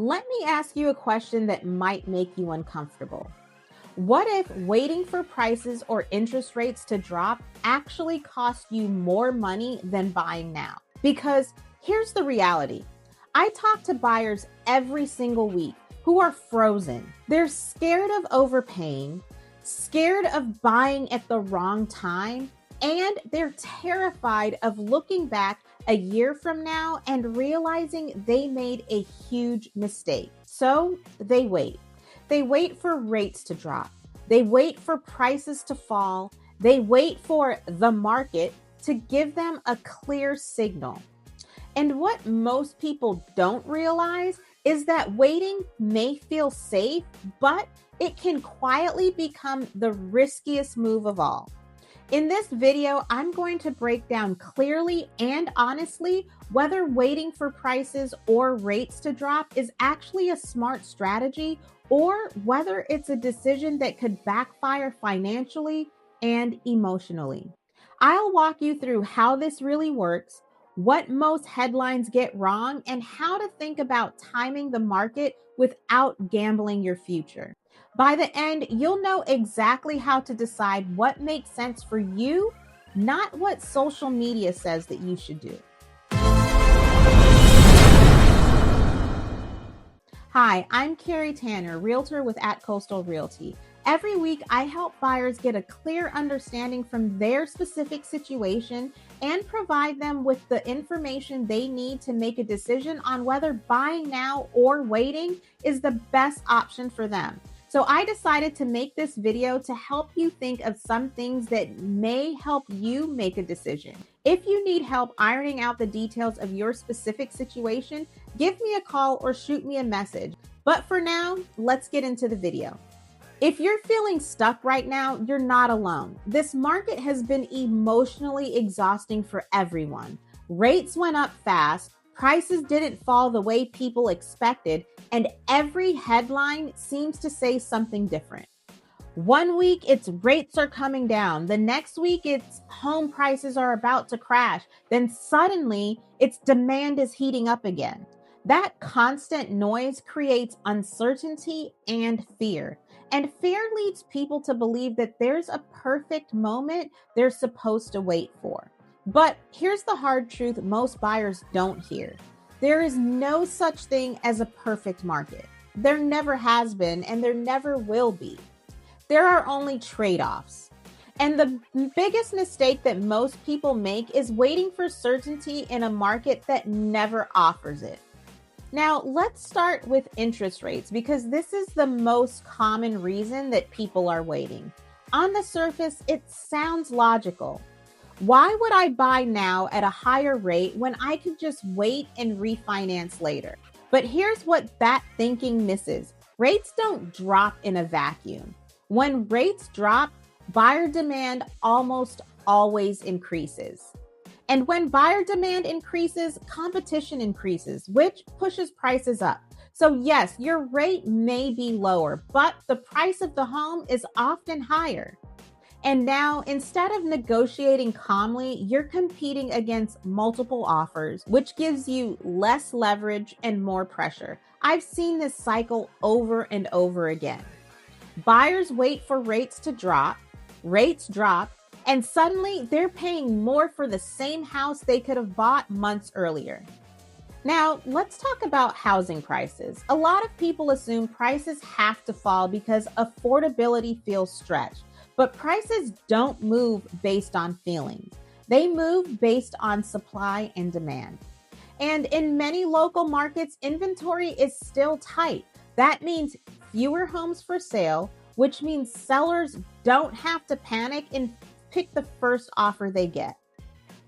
Let me ask you a question that might make you uncomfortable. What if waiting for prices or interest rates to drop actually cost you more money than buying now? Because here's the reality. I talk to buyers every single week who are frozen. They're scared of overpaying, scared of buying at the wrong time, and they're terrified of looking back a year from now and realizing they made a huge mistake. So they wait. They wait for rates to drop. They wait for prices to fall. They wait for the market to give them a clear signal. And what most people don't realize is that waiting may feel safe, but it can quietly become the riskiest move of all. In this video, I'm going to break down clearly and honestly whether waiting for prices or rates to drop is actually a smart strategy or whether it's a decision that could backfire financially and emotionally. I'll walk you through how this really works, what most headlines get wrong, and how to think about timing the market without gambling your future. By the end, you'll know exactly how to decide what makes sense for you, not what social media says that you should do. Hi, I'm Carrie Tanner, realtor with At Coastal Realty. Every week, I help buyers get a clear understanding from their specific situation and provide them with the information they need to make a decision on whether buying now or waiting is the best option for them. So I decided to make this video to help you think of some things that may help you make a decision. If you need help ironing out the details of your specific situation, give me a call or shoot me a message. But for now, let's get into the video. If you're feeling stuck right now, you're not alone. This market has been emotionally exhausting for everyone. Rates went up fast, prices didn't fall the way people expected, and every headline seems to say something different. One week, it's rates are coming down. The next week, it's home prices are about to crash. Then suddenly, it's demand is heating up again. That constant noise creates uncertainty and fear. And fear leads people to believe that there's a perfect moment they're supposed to wait for. But here's the hard truth most buyers don't hear. There is no such thing as a perfect market. There never has been, and there never will be. There are only trade-offs. And the biggest mistake that most people make is waiting for certainty in a market that never offers it. Now, let's start with interest rates because this is the most common reason that people are waiting. On the surface, it sounds logical. Why would I buy now at a higher rate when I could just wait and refinance later? But here's what that thinking misses. Rates don't drop in a vacuum. When rates drop, buyer demand almost always increases. And when buyer demand increases, competition increases, which pushes prices up. So yes, your rate may be lower, but the price of the home is often higher. And now, instead of negotiating calmly, you're competing against multiple offers, which gives you less leverage and more pressure. I've seen this cycle over and over again. Buyers wait for rates to drop, rates drop, and suddenly they're paying more for the same house they could have bought months earlier. Now, let's talk about housing prices. A lot of people assume prices have to fall because affordability feels stretched. But prices don't move based on feelings. They move based on supply and demand. And in many local markets, inventory is still tight. That means fewer homes for sale, which means sellers don't have to panic and pick the first offer they get.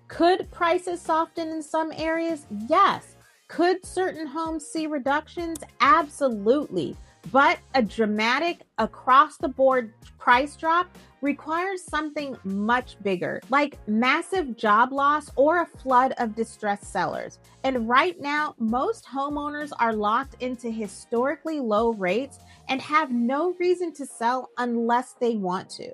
Could prices soften in some areas? Yes. Could certain homes see reductions? Absolutely. But a dramatic across-the-board price drop requires something much bigger, like massive job loss or a flood of distressed sellers. And right now, most homeowners are locked into historically low rates and have no reason to sell unless they want to.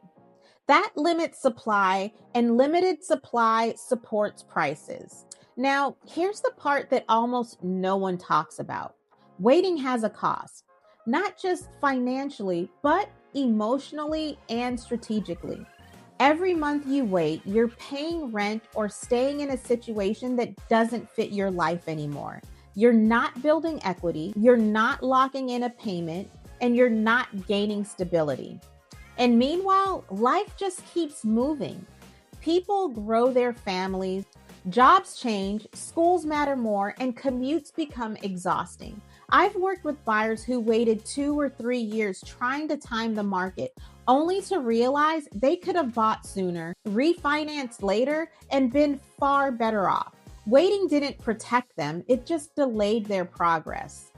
That limits supply, and limited supply supports prices. Now, here's the part that almost no one talks about. Waiting has a cost, not just financially, but emotionally and strategically. Every month you wait, you're paying rent or staying in a situation that doesn't fit your life anymore. You're not building equity, you're not locking in a payment, and you're not gaining stability. And meanwhile, life just keeps moving. People grow their families, jobs change, schools matter more, and commutes become exhausting. I've worked with buyers who waited 2 or 3 years trying to time the market, only to realize they could have bought sooner, refinanced later, and been far better off. Waiting didn't protect them, it just delayed their progress.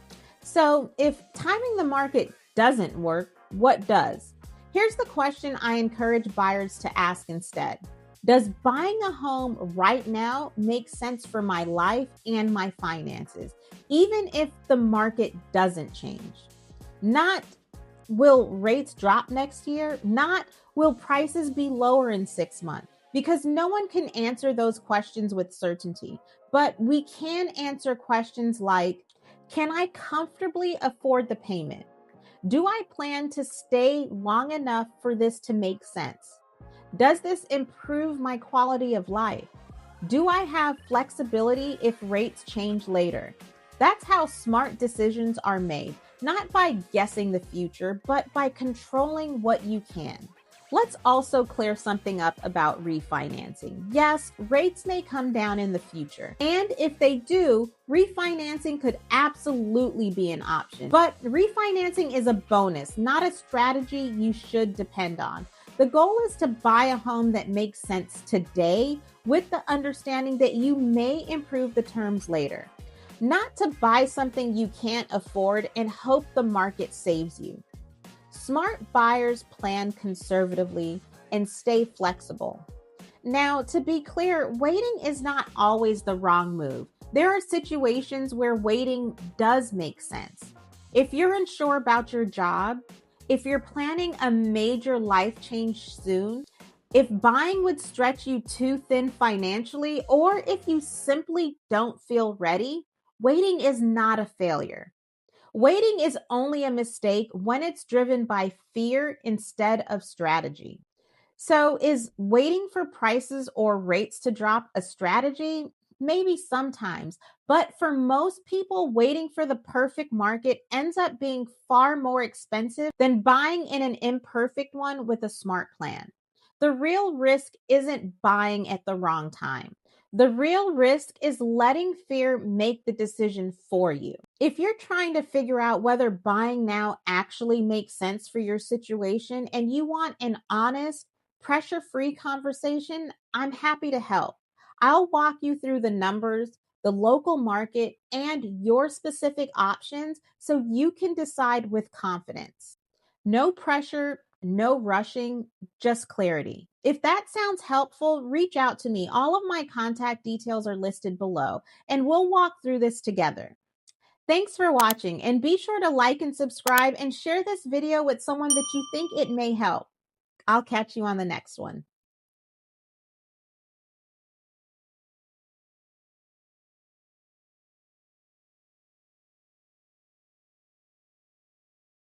So, if timing the market doesn't work, what does? Here's the question I encourage buyers to ask instead. Does buying a home right now make sense for my life and my finances, even if the market doesn't change? Not will rates drop next year? Not will prices be lower in 6 months? Because no one can answer those questions with certainty, but we can answer questions like, can I comfortably afford the payment? Do I plan to stay long enough for this to make sense? Does this improve my quality of life? Do I have flexibility if rates change later? That's how smart decisions are made, not by guessing the future, but by controlling what you can. Let's also clear something up about refinancing. Yes, rates may come down in the future. And if they do, refinancing could absolutely be an option. But refinancing is a bonus, not a strategy you should depend on. The goal is to buy a home that makes sense today with the understanding that you may improve the terms later. Not to buy something you can't afford and hope the market saves you. Smart buyers plan conservatively and stay flexible. Now, to be clear, waiting is not always the wrong move. There are situations where waiting does make sense. If you're unsure about your job, if you're planning a major life change soon, if buying would stretch you too thin financially, or if you simply don't feel ready, waiting is not a failure. Waiting is only a mistake when it's driven by fear instead of strategy. So, is waiting for prices or rates to drop a strategy? Maybe sometimes, but for most people, waiting for the perfect market ends up being far more expensive than buying in an imperfect one with a smart plan. The real risk isn't buying at the wrong time. The real risk is letting fear make the decision for you. If you're trying to figure out whether buying now actually makes sense for your situation and you want an honest, pressure free conversation, I'm happy to help. I'll walk you through the numbers, the local market, and your specific options so you can decide with confidence. No pressure, no rushing, just clarity. If that sounds helpful, reach out to me. All of my contact details are listed below, and we'll walk through this together. Thanks for watching, and be sure to like and subscribe and share this video with someone that you think it may help. I'll catch you on the next one.